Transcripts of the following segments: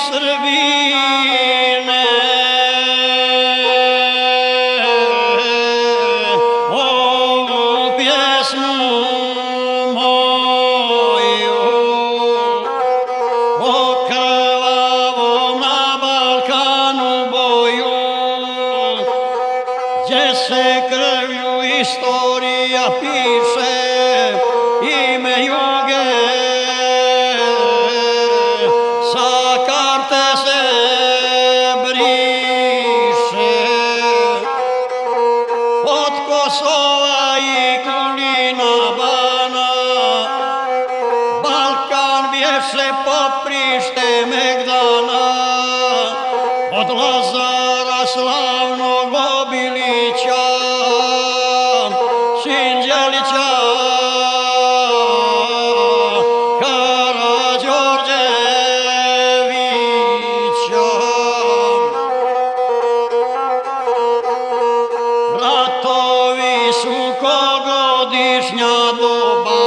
Srbine, ovu pjesmu moju o krvavom na Balkanu boju, gdje se krvlju istorija piše, ime Juge sa karte se briše. Od Kosova i Kulina Bana Balkan bješe poprište Megdana, od Lazara slavnog Obilića, Sinđelića, Karađorđevića. Ratovi su kogodišnja doba,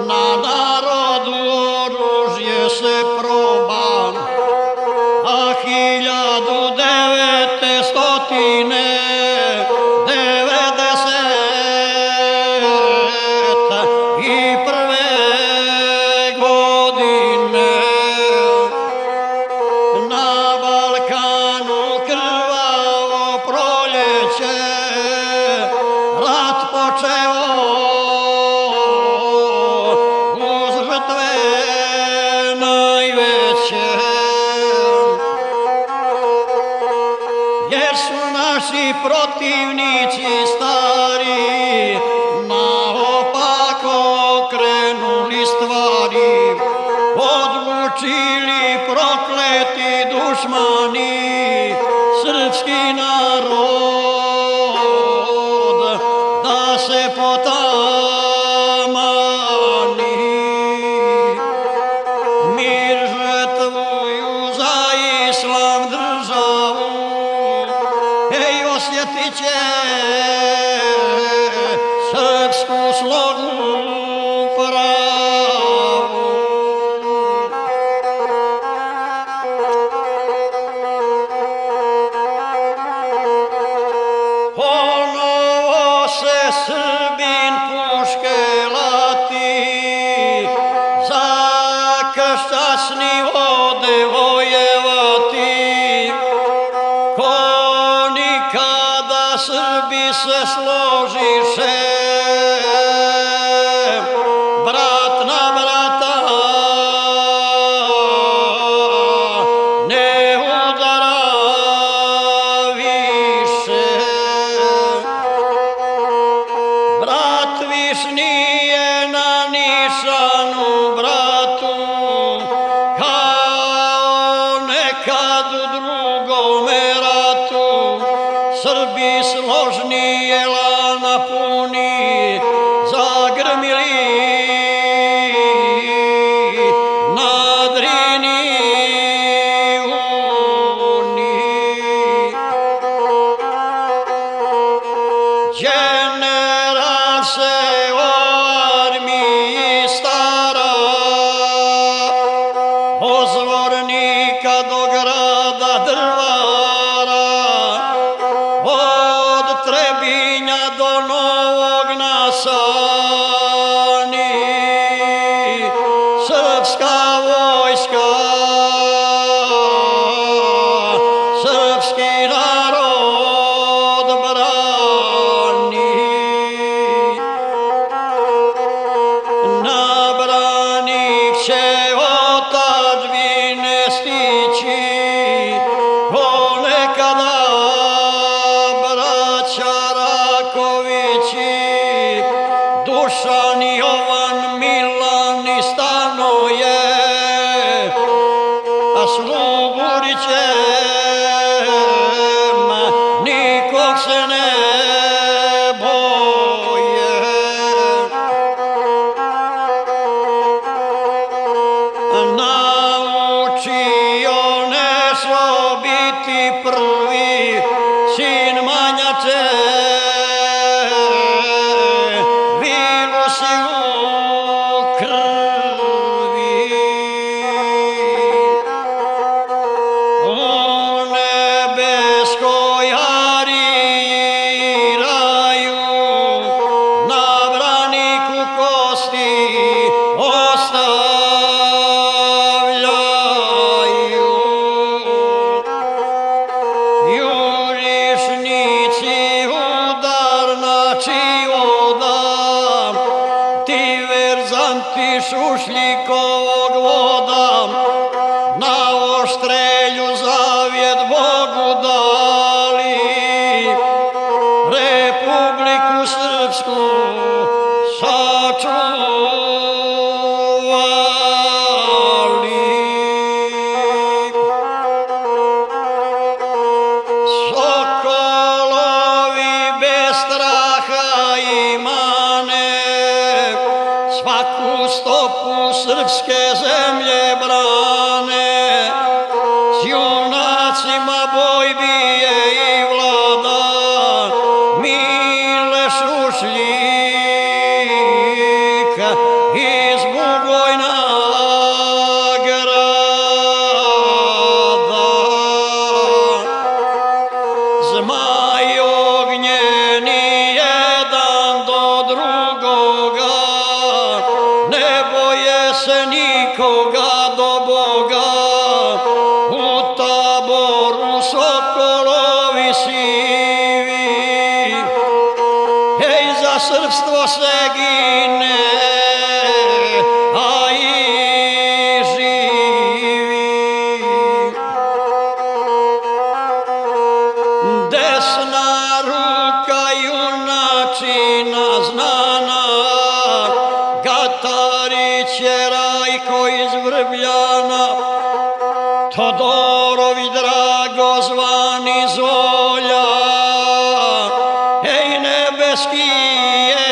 na narodu oružje se proba, a 1991. godine na Balkanu krvavo proljeće, rat počeo uz žrtve najveće, jer su naši protivnici stari naopako okrenuli stvari, odlučili prokleti dušmani srpski narod da se potamani. Mir žrtvuju za islam državu, ej, osjetit će srpsku slogu pravu. Ponovo se Srbin puške lati, za kršćasni ode vojevati, ko nikada Srbi se složiše, brat na brata ne udara više. Brat viš nije na nišanu bratu, kao nekad u drugome ratu. Srbi složni jela napuni, zagrmili na Drini Uni. General se o armiji stara, od Zvornika do grada Drvara, od Trebinja do Novog Nasani. Srpska vojska, srpski narod brani. Na branik će otadžbine stići, ko nekada braća Rakovići, Dušan, Jovan, Milan i Stanoje, a Slugurićem nikog se ne boje. Naučio Nešlo biti prvi sin Manjače, Vilu si Šušljikovog voda, na Oštrelju zavjet Bogu dali, Republiku Srpsku sačuvali. Sokolovi bez straha i mane, svaku stopu srpske zemlje brane, s junacima boj bije i vlada, Mile Šušljika iz Bugojna grada. Zmaj ognjeni jedan do drugoga, ne boje se nikoga do Boga, u taboru sokolovi sivi, hej, za srpstvo se gine, a i živi. Desna ruka junačina znana, Gatarić je Rajko iz Vrbljana, Todorović Drago zvani Zolja, ej, nebeski je,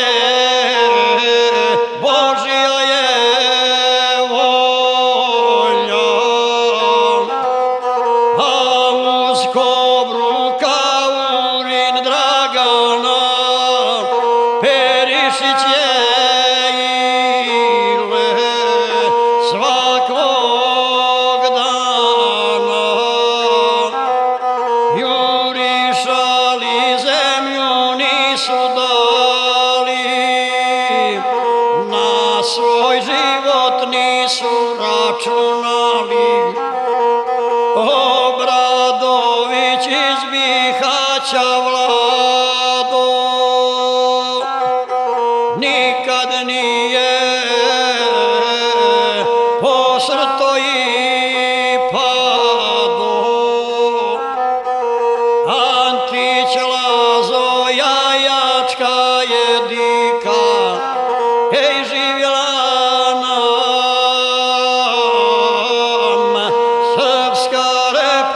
Božja je volja, a uz Kobru Kaurin Dragana, Perišić je ile svakog dana, jurišali zemlju nisu dali, na svoj život nisu računali. Obradović iz Bihaća Vlado nikad nije posrto i pado. Antić Lazo jajačka je dika, ej, živjela nam Srpska republika.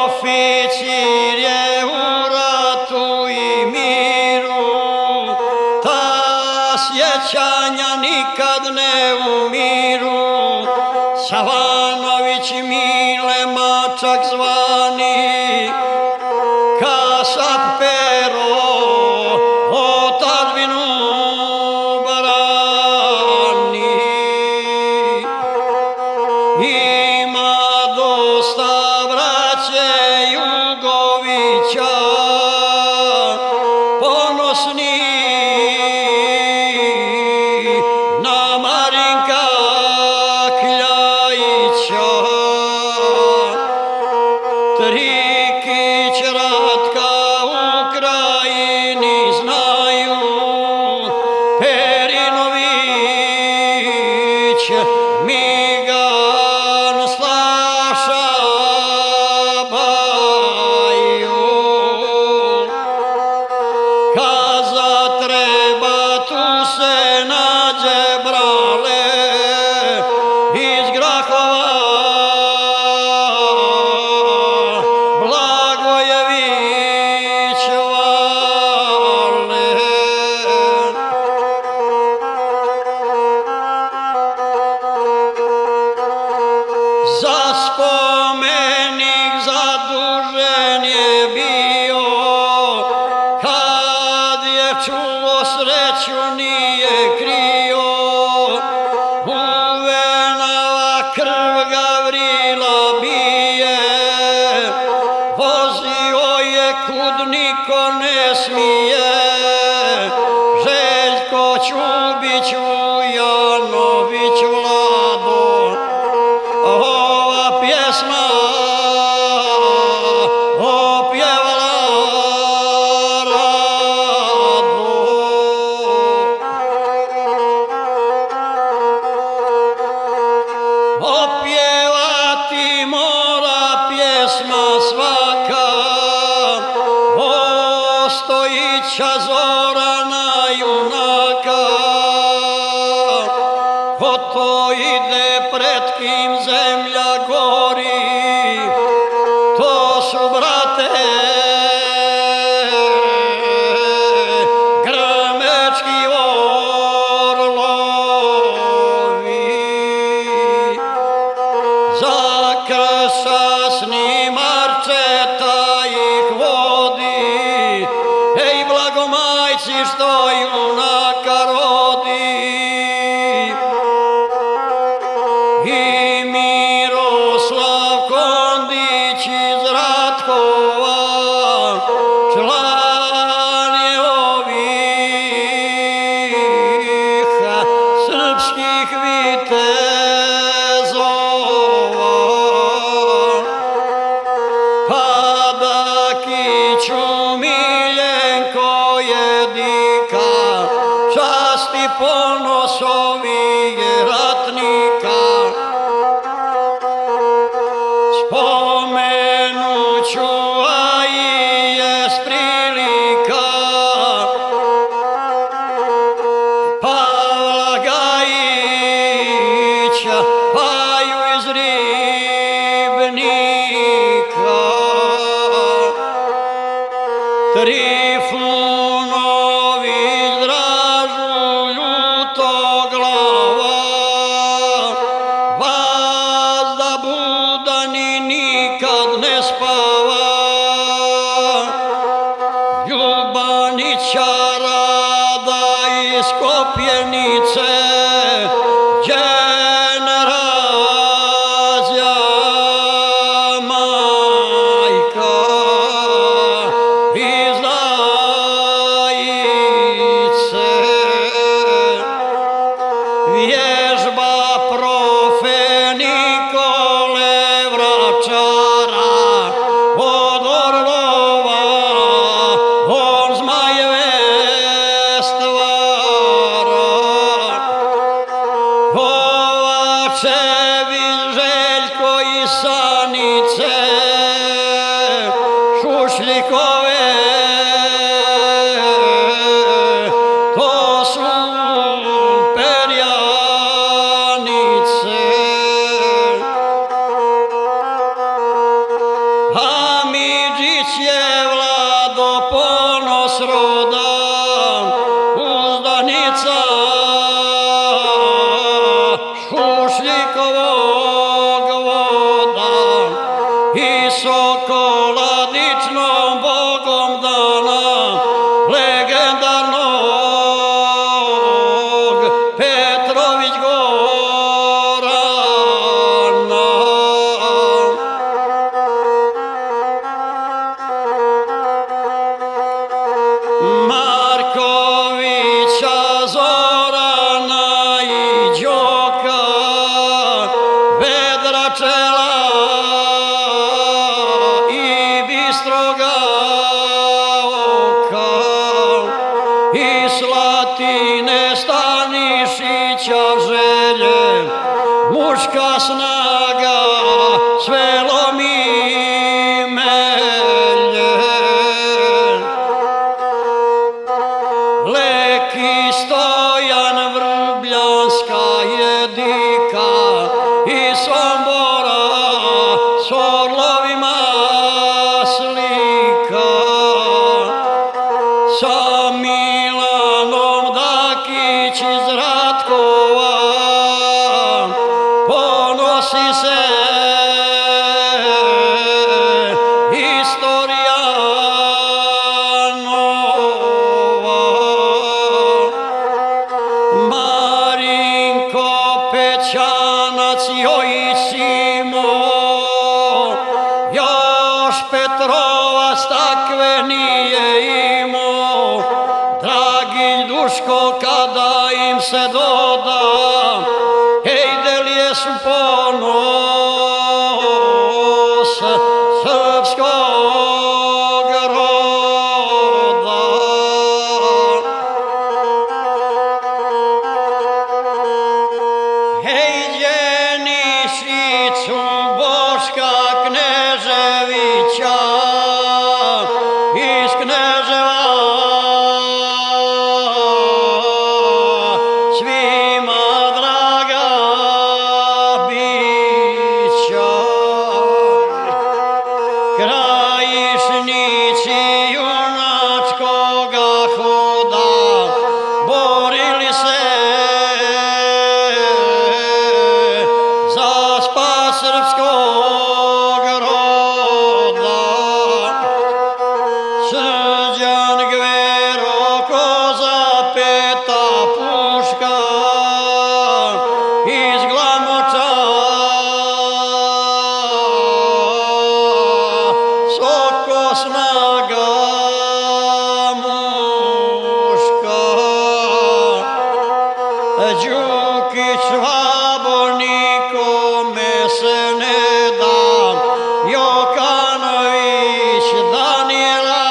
Oficir je u ratu i miru, ta sjećanja nikad ne umiru. Savanović Mile Mačak zvani, Kasap Pero otadžbinu brani. Ima dosta braće Jugovića, ponosni na Marinka Kljajića. Trikić Ratka u Krajini znaju, Perinović Migan Slaša Baju. Kaza treba, tu se nađe brale iz Grahova, Markovića Zorana junaka, ko to ide pred kim zemlja gori, to su brate grmečki orlovi. Za kršasni marčeta ih vodi, ej blagomajci što junaka rodi. I Miroslav Kondić iz Ratkova, član je ovih srpskih vitezova. Padakiću Miljenko Jedika, čast i ponos ovih ratnika. Spomenuću, a i jest prilika, Pavla Gajića, Paju iz Ribnika, Trifunović Dražu Ljutoglava, Vazda Budani nikad ne spava, Ljubanića Rada iz Kopjenice, generacija majka iz Dajice. Vježba profe Nikole Vračara, od orlova on zmajeve stvara. Kovačević Željko iz Sanice, Šušljikove, to su perjanice. Hamidžić je Vlado ponos roda, uzdanica Šušljikovog voda i Sokoladičnom bogom dana, legendarnog Petrović Gorana. Markovića Zorana i Đoka, vedra čela i bistroga oka, i Slatine Stanišića Želje, muška snaga sve lomi melje. Leki Stojan Vrbljanska Jedika, i Sombora s orlovima slika. Sa Milanom Dakić iz Ratkova, ponosi se istorija nova. Marinko Pećanac joj Simo, još Petrovac takve nije imao. Dragi Duško kada im se doda, hej delije su ponos srpskog roda. Hej Đenišiću Boška Kneževića iz Kneževa mučenici junačkoga hoda borili se za spas srpskog roda. Srđan Gvero koza peta puška iz glamoča, soko snaga muška. Đukić Vabo nikome se ne da, Jokanović Danijela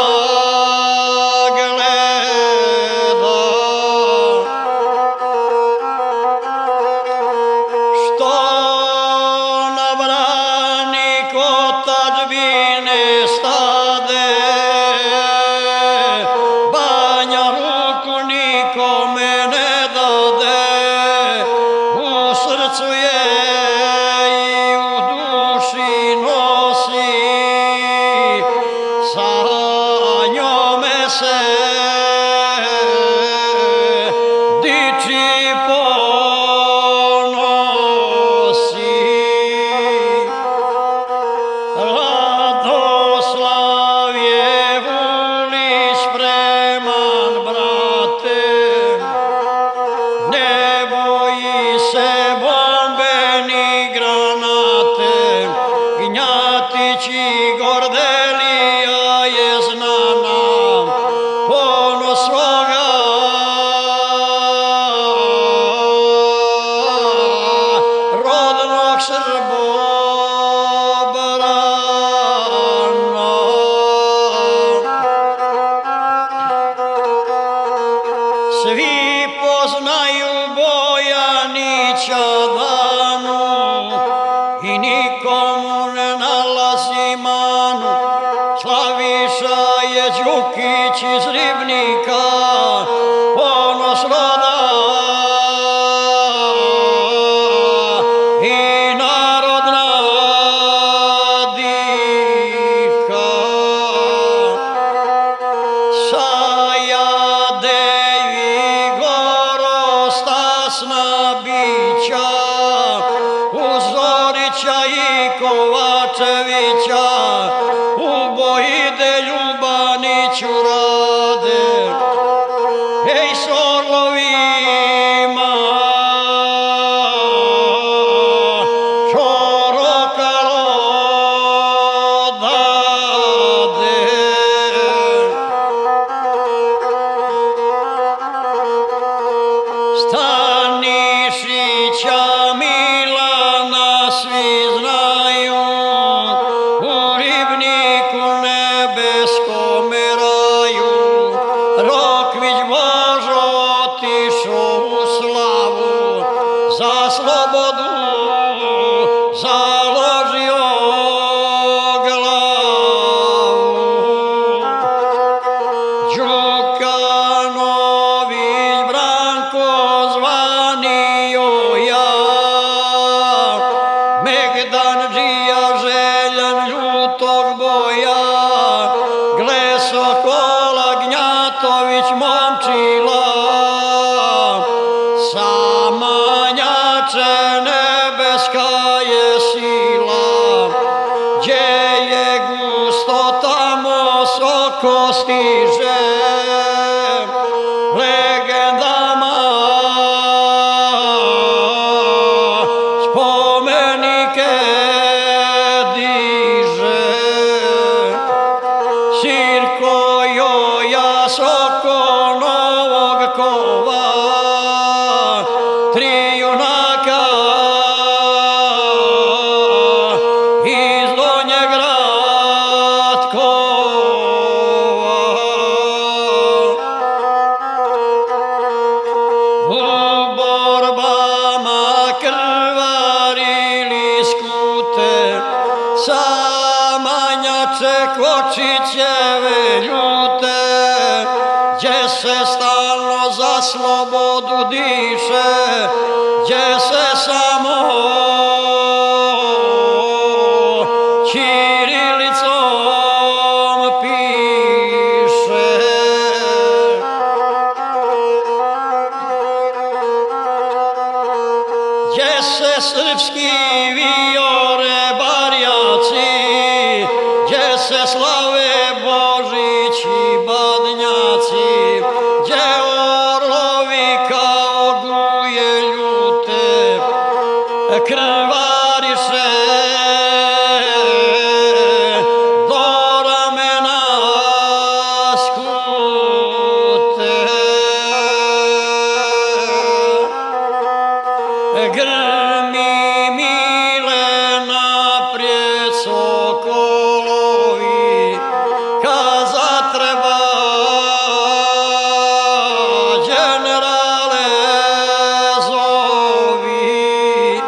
gleda. Što na branik otadžbine stade, Banja ruku nikome ne dade, u srcu je i u duši nosi, sa njome se diči ponosi. Radoslav je Vulić spreman, brate, ne boji se bombe ni granate. Gnjatić i Gordelija je znana, ponos svoga rodnog Srbobrana. Svi poznaju Bojanića danu i nikomu ne nalazi manu. Slaviša je Đukić iz Ribnika, ponos roda i narodna dika. Sajadevi gorostasna bića, uz Zorića i Kovačevića, u Bojide Ljubaniću rade. Ej, s orlovima čorokalo dade. Stanišića Milana svi znaju, u Ribniku nebeskome raju. Rokvić Božo otišao u slavu, za slobodu založio glavu. Đukanović Branko zvani Joja, Megdandžija Željan ljutog boja, gle Sokola Gnjatović Momčila, Samanjače nebeska je sila, gdje je gusto tamo soko stiže, legendama spomenike diže. Sirko Joja soko novog kova, tri junaka iz Donjeg Ratkova. U borbama krvarili skute, Samanjače Kočićeve ljute, gdje se stalno za slobodu diše, gdje se samo ćirilicom se slave Božići badnjaci, gdje orlovi kao guje ljute krvariše do ramena skute. Grmi mile naprijed sokolovi, kad zatreba generale zovi.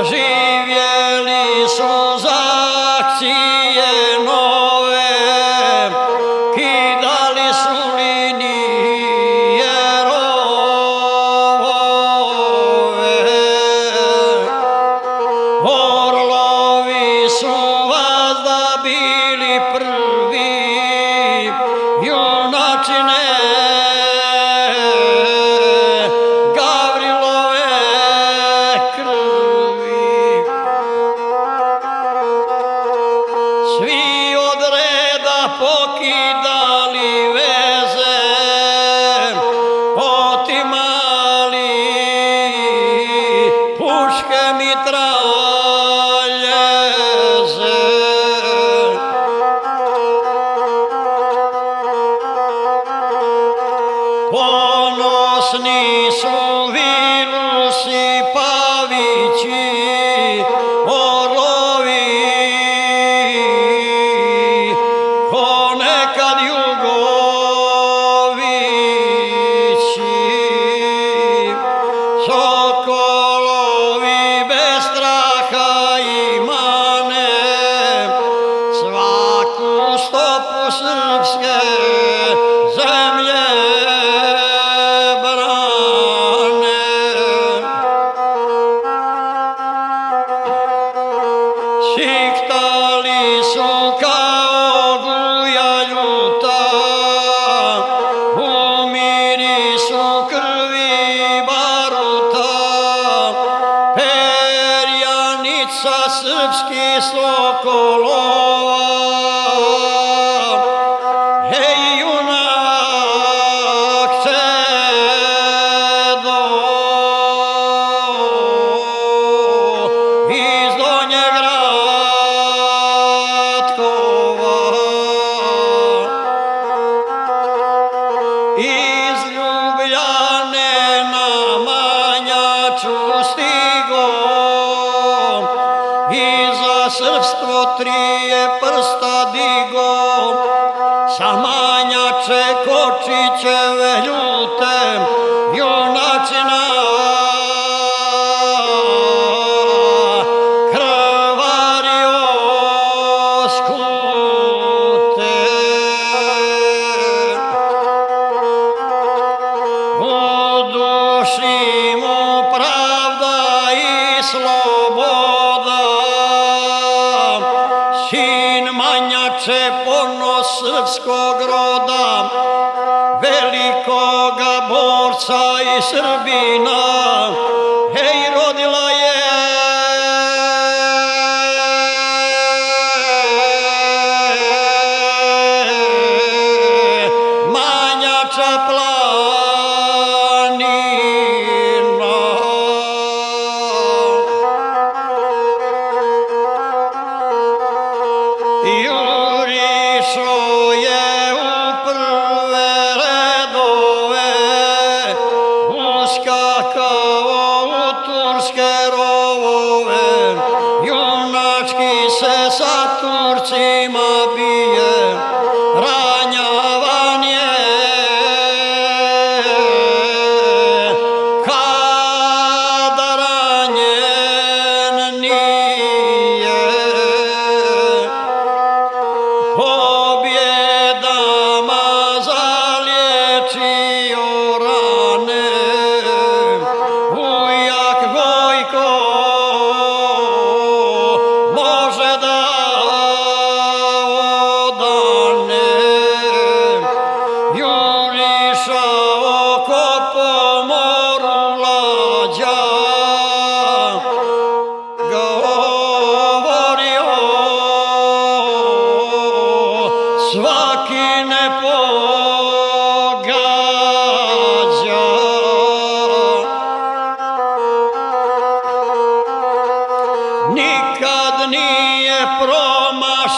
Živjeli su za akcije nove, kidali su linije rovove. Orlovi su vazda bili prvi, junačine Gavrilove krvi. Svi od reda pokidali veze, otimali puške mitraljeze. Ponosni su Vilusi Pavići, orlovi ko nekad Jugovići. Sokolovi bez straha i mane svaku stopu srpske zemlje brane. Šiktali su kao guja ljuta, u mirisu krvi baruta, perjanica srpskih sokolova. Hej, junak Čedo iz Donjeg Ratkova, iz Ljubljane na Manjaču stigo, i za srpstvo trije prsta digo. Sa Manjače Kočićeve ljute junačina krvario skute. U duši mu pravda i sloboda, sin Manjače ponos srpskog roda, velikoga borca i Srbina. Hej, rodila je Manjača planina. Jurišo je u prve redove, uskakao u turske rovove, junački se sa Turcima bije, ranjavan je kada ranjen nije. Pobjedama zaliječio rane ujak Gojko, može da odane.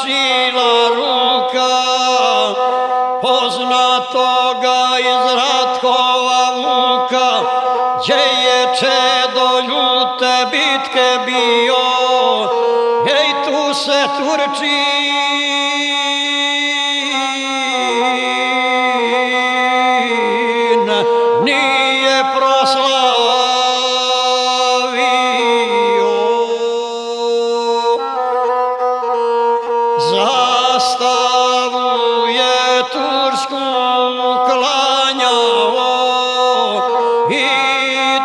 završila ruka poznatoga iz Ratkova Vuka, gdje je čedo ljute bitke bio, ej tu se Turčin nije proslavio. Zastavu je tursku klanjao i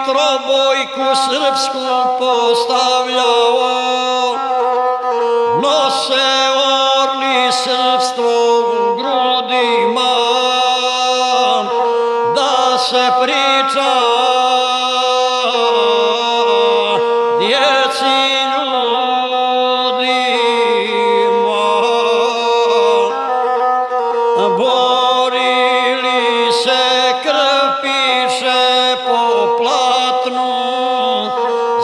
trobojku srpsku postavljao. Nose orli srpstvo u grudima, da se priča djeci ljudima. Borili se, krv piše po platnu,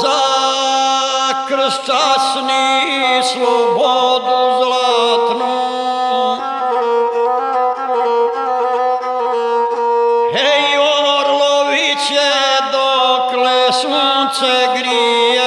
za krst časni i slobodu zlatnu. Hej, Orloviće, dokle sunce grije,